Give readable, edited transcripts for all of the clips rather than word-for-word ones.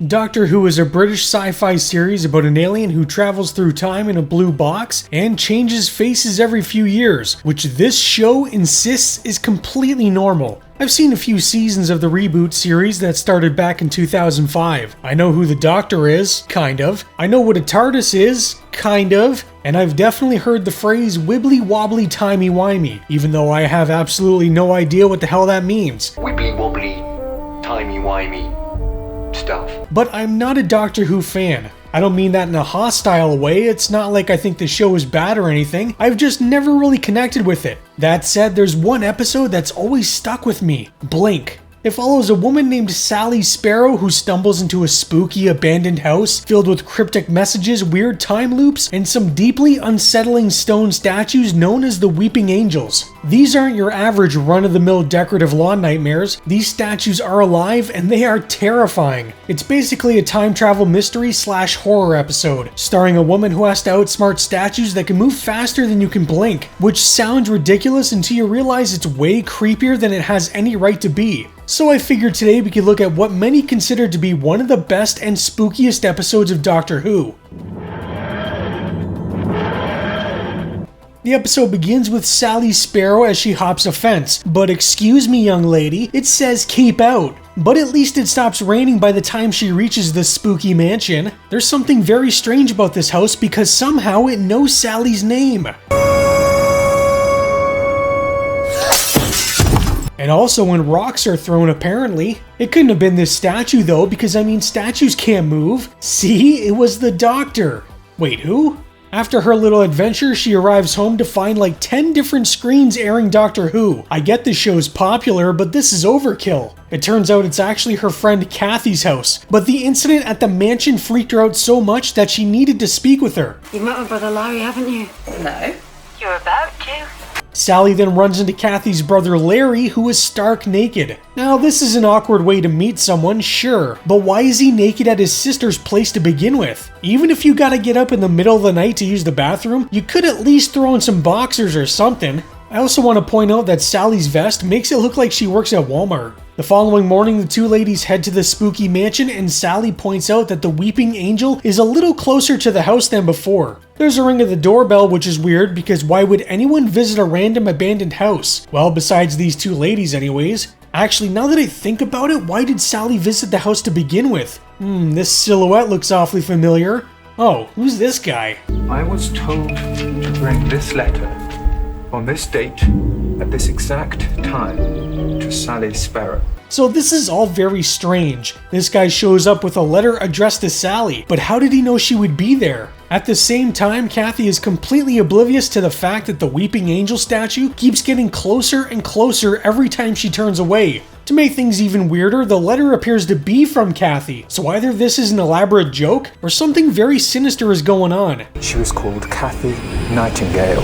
Doctor Who is a British sci-fi series about an alien who travels through time in a blue box and changes faces every few years, which this show insists is completely normal. I've seen a few seasons of the reboot series that started back in 2005. I know who the Doctor is, kind of. I know what a TARDIS is, kind of. And I've definitely heard the phrase wibbly wobbly timey wimey, even though I have absolutely no idea what the hell that means. Wibbly wobbly timey wimey stuff. But I'm not a Doctor Who fan. I don't mean that in a hostile way, it's not like I think the show is bad or anything, I've just never really connected with it. That said, there's one episode that's always stuck with me, Blink. It follows a woman named Sally Sparrow who stumbles into a spooky abandoned house filled with cryptic messages, weird time loops, and some deeply unsettling stone statues known as the Weeping Angels. These aren't your average run-of-the-mill decorative lawn nightmares. These statues are alive and they are terrifying. It's basically a time travel mystery / horror episode, starring a woman who has to outsmart statues that can move faster than you can blink, which sounds ridiculous until you realize it's way creepier than it has any right to be. So I figured today we could look at what many consider to be one of the best and spookiest episodes of Doctor Who. The episode begins with Sally Sparrow as she hops a fence, but excuse me young lady, it says keep out. But at least it stops raining by the time she reaches the spooky mansion. There's something very strange about this house because somehow it knows Sally's name. And also when rocks are thrown apparently. It couldn't have been this statue though, because I mean statues can't move. See, it was the Doctor. Wait, who? After her little adventure, she arrives home to find like 10 different screens airing Doctor Who. I get this show's popular, but this is overkill. It turns out it's actually her friend Kathy's house, but the incident at the mansion freaked her out so much that she needed to speak with her. You've met my brother Larry, haven't you? No. You're about to. Sally then runs into Kathy's brother Larry, who is stark naked. Now this is an awkward way to meet someone, sure, but why is he naked at his sister's place to begin with? Even if you gotta get up in the middle of the night to use the bathroom, you could at least throw in some boxers or something. I also want to point out that Sally's vest makes it look like she works at Walmart. The following morning, the two ladies head to the spooky mansion and Sally points out that the Weeping Angel is a little closer to the house than before. There's a ring at the doorbell, which is weird because why would anyone visit a random abandoned house? Well, besides these two ladies anyways. Actually, now that I think about it, why did Sally visit the house to begin with? This silhouette looks awfully familiar. Oh, who's this guy? I was told to bring this letter on this date at this exact time to Sally Sparrow. So this is all very strange. This guy shows up with a letter addressed to Sally, but how did he know she would be there? At the same time, Kathy is completely oblivious to the fact that the Weeping Angel statue keeps getting closer and closer every time she turns away. To make things even weirder, the letter appears to be from Kathy, so either this is an elaborate joke or something very sinister is going on. She was called Kathy Nightingale.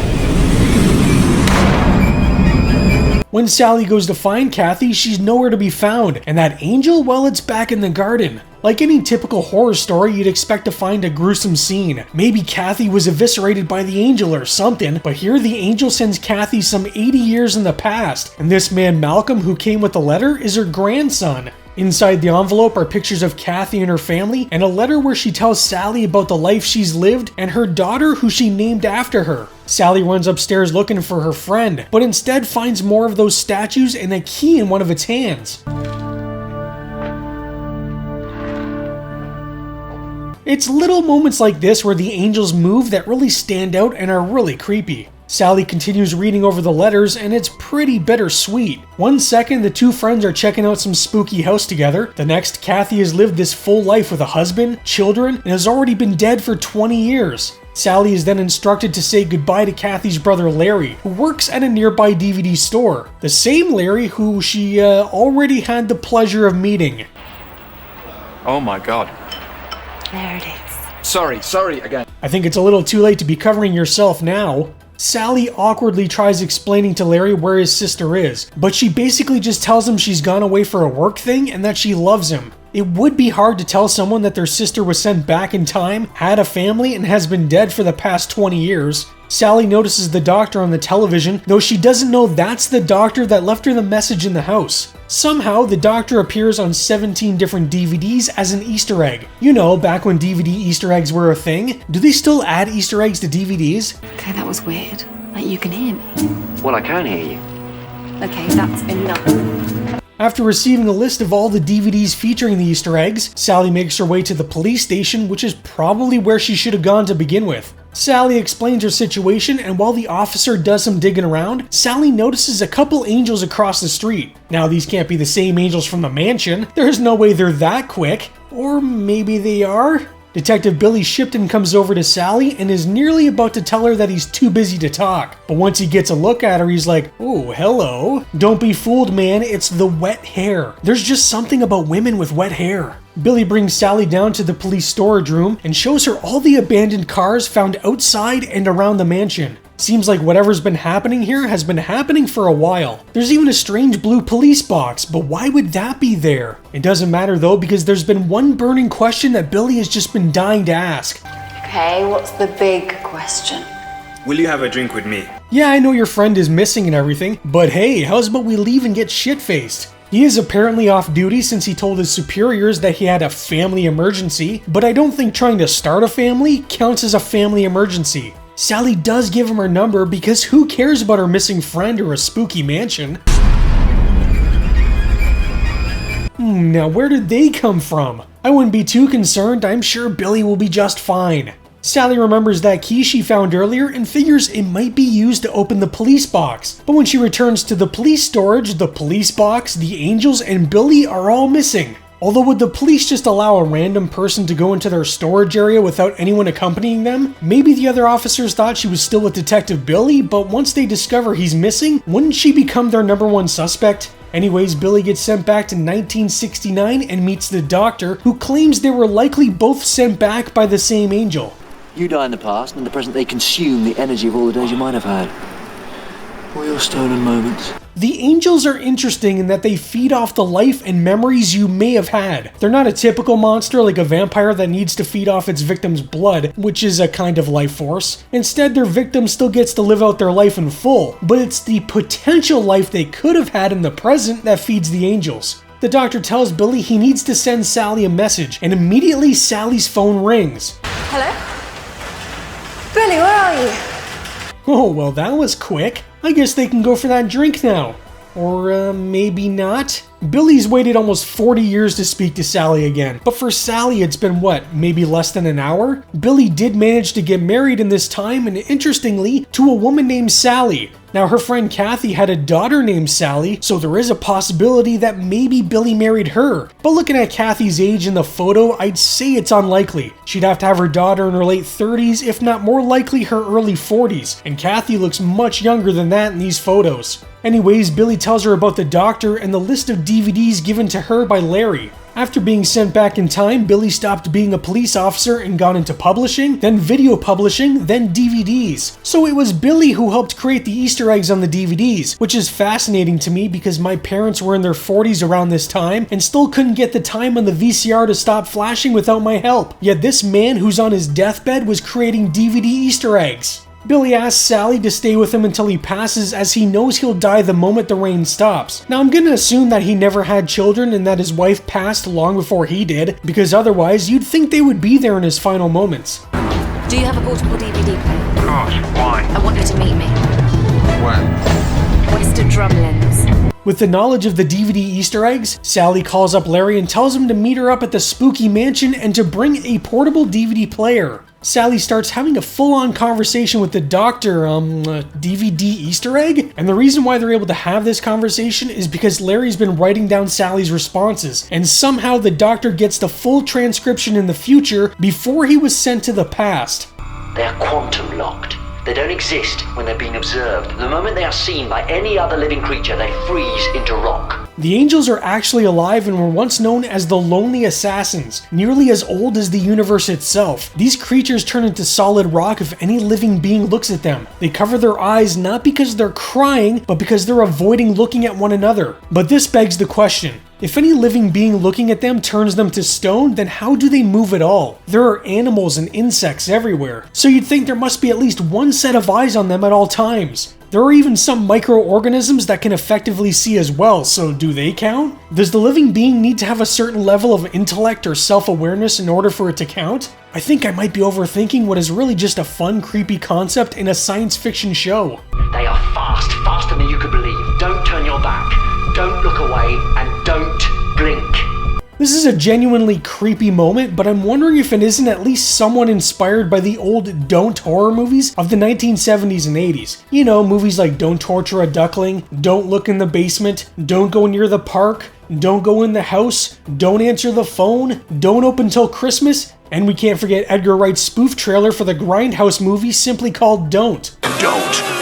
When Sally goes to find Kathy, she's nowhere to be found, and that angel, well, it's back in the garden. Like any typical horror story, you'd expect to find a gruesome scene. Maybe Kathy was eviscerated by the angel or something, but here the angel sends Kathy some 80 years in the past, and this man Malcolm who came with the letter is her grandson. Inside the envelope are pictures of Kathy and her family, and a letter where she tells Sally about the life she's lived and her daughter who she named after her. Sally runs upstairs looking for her friend, but instead finds more of those statues and a key in one of its hands. It's little moments like this where the angels move that really stand out and are really creepy. Sally continues reading over the letters and it's pretty bittersweet. One second the two friends are checking out some spooky house together. The next, Kathy has lived this full life with a husband, children, and has already been dead for 20 years. Sally is then instructed to say goodbye to Kathy's brother Larry, who works at a nearby DVD store. The same Larry who she already had the pleasure of meeting. Oh my god. There it is. Sorry again. I think it's a little too late to be covering yourself now. Sally awkwardly tries explaining to Larry where his sister is, but she basically just tells him she's gone away for a work thing and that she loves him. It would be hard to tell someone that their sister was sent back in time, had a family, and has been dead for the past 20 years. Sally notices the doctor on the television, though she doesn't know that's the doctor that left her the message in the house. Somehow, the doctor appears on 17 different DVDs as an Easter egg. You know, back when DVD Easter eggs were a thing. Do they still add Easter eggs to DVDs? Okay, that was weird. Like, you can hear me. Well, I can hear you. Okay, that's enough. After receiving a list of all the DVDs featuring the Easter eggs, Sally makes her way to the police station, which is probably where she should have gone to begin with. Sally explains her situation, and while the officer does some digging around, Sally notices a couple angels across the street. Now, these can't be the same angels from the mansion. There's no way they're that quick. Or maybe they are? Detective Billy Shipton comes over to Sally and is nearly about to tell her that he's too busy to talk. But once he gets a look at her, he's like, "Oh, hello. Don't be fooled, man, it's the wet hair. There's just something about women with wet hair." Billy brings Sally down to the police storage room and shows her all the abandoned cars found outside and around the mansion. Seems like whatever's been happening here has been happening for a while. There's even a strange blue police box, but why would that be there? It doesn't matter though, because there's been one burning question that Billy has just been dying to ask. Okay, what's the big question? Will you have a drink with me? Yeah, I know your friend is missing and everything, but hey, how's about we leave and get shit-faced? He is apparently off duty since he told his superiors that he had a family emergency, but I don't think trying to start a family counts as a family emergency. Sally does give him her number because who cares about her missing friend or a spooky mansion? Now where did they come from? I wouldn't be too concerned, I'm sure Billy will be just fine. Sally remembers that key she found earlier and figures it might be used to open the police box. But when she returns to the police storage, the police box, the angels, and Billy are all missing. Although would the police just allow a random person to go into their storage area without anyone accompanying them? Maybe the other officers thought she was still with Detective Billy, but once they discover he's missing, wouldn't she become their #1 suspect? Anyways, Billy gets sent back to 1969 and meets the doctor, who claims they were likely both sent back by the same angel. You die in the past, and in the present they consume the energy of all the days you might have had. All your stolen moments. The angels are interesting in that they feed off the life and memories you may have had. They're not a typical monster like a vampire that needs to feed off its victim's blood, which is a kind of life force. Instead, their victim still gets to live out their life in full, but it's the potential life they could have had in the present that feeds the angels. The doctor tells Billy he needs to send Sally a message, and immediately Sally's phone rings. Hello? Billy, where are you? Oh, well that was quick. I guess they can go for that drink now. Or maybe not? Billy's waited almost 40 years to speak to Sally again, but for Sally it's been what, maybe less than an hour? Billy did manage to get married in this time, and interestingly, to a woman named Sally. Now her friend Kathy had a daughter named Sally, so there is a possibility that maybe Billy married her. But looking at Kathy's age in the photo, I'd say it's unlikely. She'd have to have her daughter in her late 30s, if not more likely her early 40s, and Kathy looks much younger than that in these photos. Anyways, Billy tells her about the doctor and the list of DVDs given to her by Larry. After being sent back in time, Billy stopped being a police officer and got into publishing, then video publishing, then DVDs. So it was Billy who helped create the Easter eggs on the DVDs, which is fascinating to me because my parents were in their 40s around this time and still couldn't get the time on the VCR to stop flashing without my help. Yet this man who's on his deathbed was creating DVD Easter eggs. Billy asks Sally to stay with him until he passes, as he knows he'll die the moment the rain stops. Now I'm gonna assume that he never had children and that his wife passed long before he did, because otherwise you'd think they would be there in his final moments. Do you have a portable DVD player? Of course, why? I want you to meet me. When? West of Drumlins. With the knowledge of the DVD Easter eggs, Sally calls up Larry and tells him to meet her up at the spooky mansion and to bring a portable DVD player. Sally starts having a full-on conversation with the doctor, DVD Easter egg? And the reason why they're able to have this conversation is because Larry's been writing down Sally's responses, and somehow the doctor gets the full transcription in the future before he was sent to the past. They are quantum locked. They don't exist when they're being observed. The moment they are seen by any other living creature, they freeze into rock. The angels are actually alive and were once known as the Lonely Assassins, nearly as old as the universe itself. These creatures turn into solid rock if any living being looks at them. They cover their eyes not because they're crying, but because they're avoiding looking at one another. But this begs the question, If any living being looking at them turns them to stone, then how do they move at all? There are animals and insects everywhere, so you'd think there must be at least one set of eyes on them at all times. There are even some microorganisms that can effectively see as well, so do they count? Does the living being need to have a certain level of intellect or self-awareness in order for it to count? I think I might be overthinking what is really just a fun, creepy concept in a science fiction show. They are fast, faster than you could believe. Don't turn your back, don't look away, and don't blink. This is a genuinely creepy moment, but I'm wondering if it isn't at least somewhat inspired by the old Don't horror movies of the 1970s and 80s. You know, movies like Don't Torture a Duckling, Don't Look in the Basement, Don't Go Near the Park, Don't Go in the House, Don't Answer the Phone, Don't Open Till Christmas, and we can't forget Edgar Wright's spoof trailer for the Grindhouse movie simply called Don't. Don't.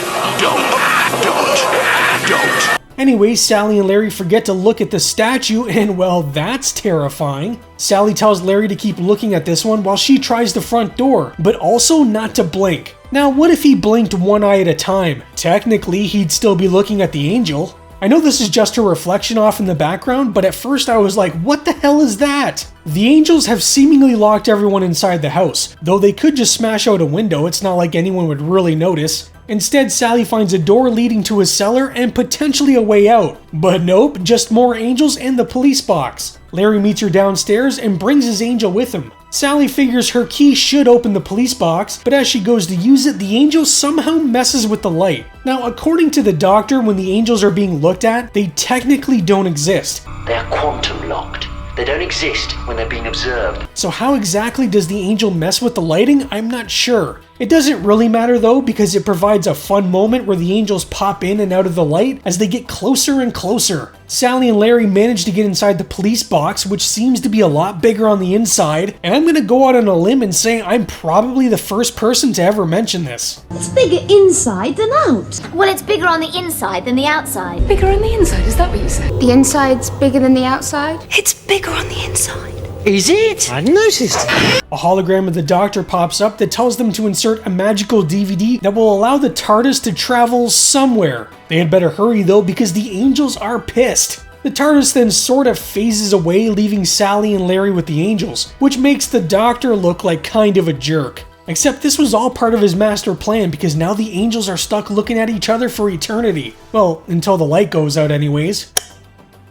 Anyway, Sally and Larry forget to look at the statue, and well, that's terrifying. Sally tells Larry to keep looking at this one while she tries the front door, but also not to blink. Now, what if he blinked one eye at a time? Technically, he'd still be looking at the angel. I know this is just her reflection off in the background, but at first I was like, what the hell is that? The angels have seemingly locked everyone inside the house, though they could just smash out a window, it's not like anyone would really notice. Instead, Sally finds a door leading to a cellar and potentially a way out. But nope, just more angels and the police box. Larry meets her downstairs and brings his angel with him. Sally figures her key should open the police box, but as she goes to use it, the angel somehow messes with the light. Now, according to the doctor, when the angels are being looked at, they technically don't exist. They are quantum locked. They don't exist when they're being observed. So how exactly does the angel mess with the lighting? I'm not sure. It doesn't really matter though, because it provides a fun moment where the angels pop in and out of the light as they get closer and closer. Sally and Larry manage to get inside the police box, which seems to be a lot bigger on the inside, and I'm gonna go out on a limb and say I'm probably the first person to ever mention this. It's bigger inside than out. Well, it's bigger on the inside than the outside. Bigger on the inside, is that what you said? The inside's bigger than the outside? It's bigger on the inside. Is it? I noticed. A hologram of the Doctor pops up that tells them to insert a magical DVD that will allow the TARDIS to travel somewhere. They had better hurry though, because the angels are pissed. The TARDIS then sort of phases away, leaving Sally and Larry with the angels, which makes the Doctor look like kind of a jerk. Except this was all part of his master plan, because now the angels are stuck looking at each other for eternity. Well, until the light goes out anyways.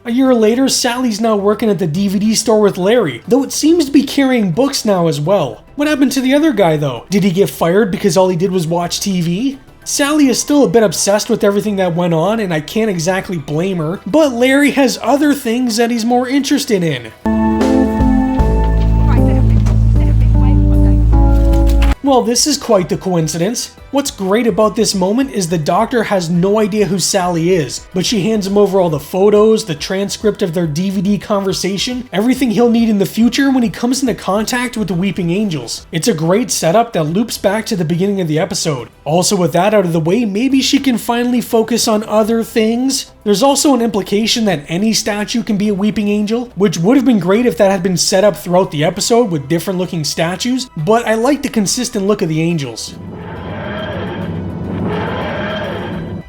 A year later, Sally's now working at the DVD store with Larry, though it seems to be carrying books now as well. What happened to the other guy though? Did he get fired because all he did was watch TV? Sally is still a bit obsessed with everything that went on, and I can't exactly blame her, but Larry has other things that he's more interested in. Well, this is quite the coincidence. What's great about this moment is the Doctor has no idea who Sally is, but she hands him over all the photos, the transcript of their DVD conversation, everything he'll need in the future when he comes into contact with the Weeping Angels. It's a great setup that loops back to the beginning of the episode. Also, with that out of the way, maybe she can finally focus on other things. There's also an implication that any statue can be a Weeping Angel, which would have been great if that had been set up throughout the episode with different looking statues, but I like the consistent look of the angels.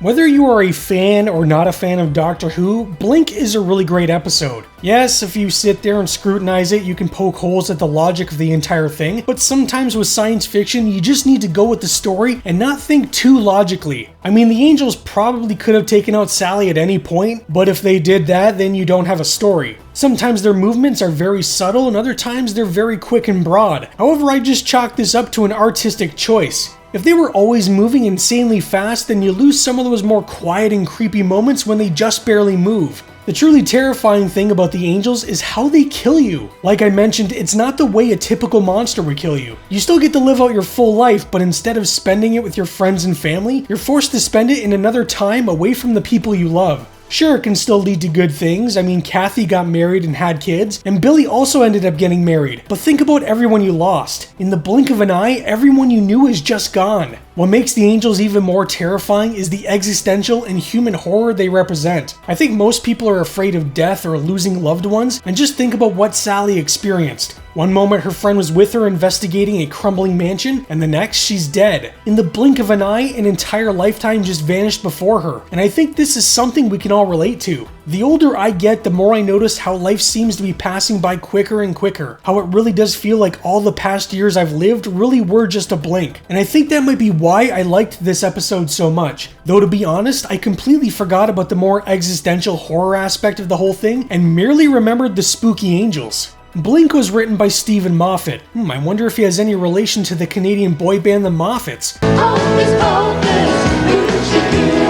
Whether you are a fan or not a fan of Doctor Who, Blink is a really great episode. Yes, if you sit there and scrutinize it, you can poke holes at the logic of the entire thing, but sometimes with science fiction, you just need to go with the story and not think too logically. I mean, the angels probably could have taken out Sally at any point, but if they did that, then you don't have a story. Sometimes their movements are very subtle, and other times they're very quick and broad. However, I just chalk this up to an artistic choice. If they were always moving insanely fast, then you lose some of those more quiet and creepy moments when they just barely move. The truly terrifying thing about the angels is how they kill you. Like I mentioned, it's not the way a typical monster would kill you. You still get to live out your full life, but instead of spending it with your friends and family, you're forced to spend it in another time away from the people you love. Sure, it can still lead to good things. I mean, Kathy got married and had kids, and Billy also ended up getting married. But think about everyone you lost. In the blink of an eye, everyone you knew is just gone. What makes the angels even more terrifying is the existential and human horror they represent. I think most people are afraid of death or losing loved ones, and just think about what Sally experienced. One moment her friend was with her investigating a crumbling mansion, and the next she's dead. In the blink of an eye, an entire lifetime just vanished before her, and I think this is something we can all relate to. The older I get, the more I notice how life seems to be passing by quicker and quicker, how it really does feel like all the past years I've lived really were just a blink, and I think that might be why I liked this episode so much. Though to be honest, I completely forgot about the more existential horror aspect of the whole thing, and merely remembered the spooky angels. Blink was written by Stephen Moffat. I wonder if he has any relation to the Canadian boy band The Moffats,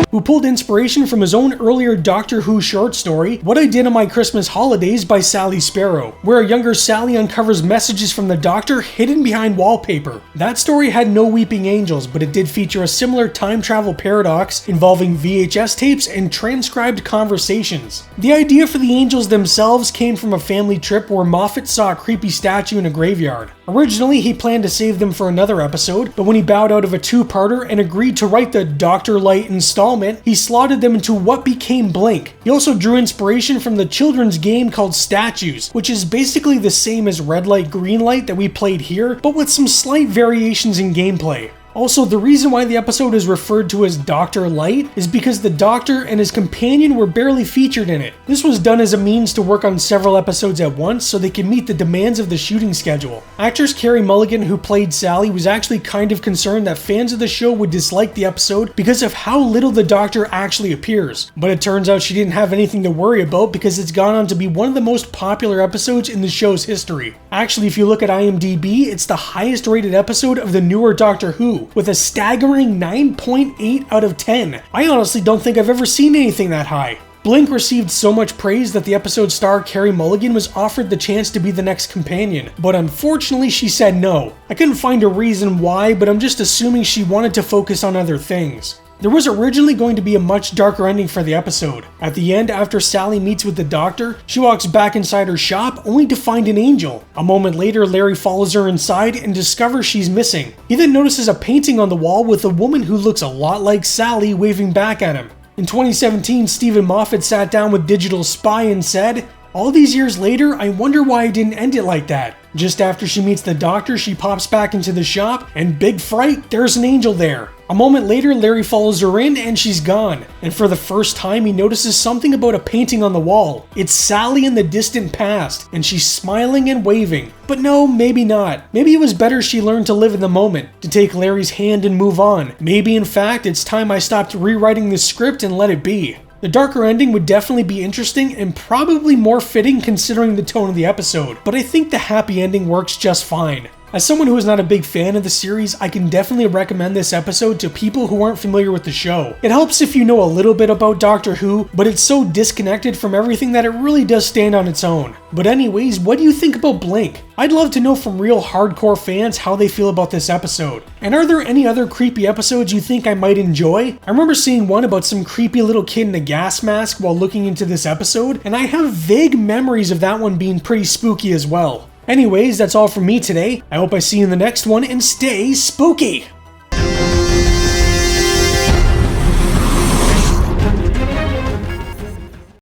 who pulled inspiration from his own earlier Doctor Who short story, What I Did on My Christmas Holidays by Sally Sparrow, where a younger Sally uncovers messages from the Doctor hidden behind wallpaper. That story had no weeping angels, but it did feature a similar time travel paradox involving VHS tapes and transcribed conversations. The idea for the angels themselves came from a family trip where Moffat saw a creepy statue in a graveyard. Originally, he planned to save them for another episode, but when he bowed out of a two-parter and agreed to write the Dr. Light installment, he slotted them into what became Blink. He also drew inspiration from the children's game called Statues, which is basically the same as Red Light, Green Light that we played here, but with some slight variations in gameplay. Also, the reason why the episode is referred to as Dr. Light is because the Doctor and his companion were barely featured in it. This was done as a means to work on several episodes at once so they could meet the demands of the shooting schedule. Actress Carey Mulligan, who played Sally, was actually kind of concerned that fans of the show would dislike the episode because of how little the Doctor actually appears. But it turns out she didn't have anything to worry about because it's gone on to be one of the most popular episodes in the show's history. Actually, if you look at IMDb, it's the highest rated episode of the newer Doctor Who, with a staggering 9.8 out of 10. I honestly don't think I've ever seen anything that high. Blink received so much praise that the episode star Carey Mulligan was offered the chance to be the next companion, but unfortunately she said no. I couldn't find a reason why, but I'm just assuming she wanted to focus on other things. There was originally going to be a much darker ending for the episode. At the end, after Sally meets with the Doctor, she walks back inside her shop only to find an angel. A moment later, Larry follows her inside and discovers she's missing. He then notices a painting on the wall with a woman who looks a lot like Sally waving back at him. In 2017, Stephen Moffat sat down with Digital Spy and said, "All these years later, I wonder why I didn't end it like that." Just after she meets the Doctor, she pops back into the shop, and big fright, there's an angel there. A moment later, Larry follows her in and she's gone. And for the first time, he notices something about a painting on the wall. It's Sally in the distant past, and she's smiling and waving. But no, maybe not. Maybe it was better she learned to live in the moment, to take Larry's hand and move on. Maybe in fact, it's time I stopped rewriting the script and let it be. The darker ending would definitely be interesting and probably more fitting considering the tone of the episode, but I think the happy ending works just fine. As someone who is not a big fan of the series, I can definitely recommend this episode to people who aren't familiar with the show. It helps if you know a little bit about Doctor Who, but it's so disconnected from everything that it really does stand on its own. But anyways, what do you think about Blink? I'd love to know from real hardcore fans how they feel about this episode. And are there any other creepy episodes you think I might enjoy? I remember seeing one about some creepy little kid in a gas mask while looking into this episode, and I have vague memories of that one being pretty spooky as well. Anyways, that's all from me today. I hope I see you in the next one, and stay spooky!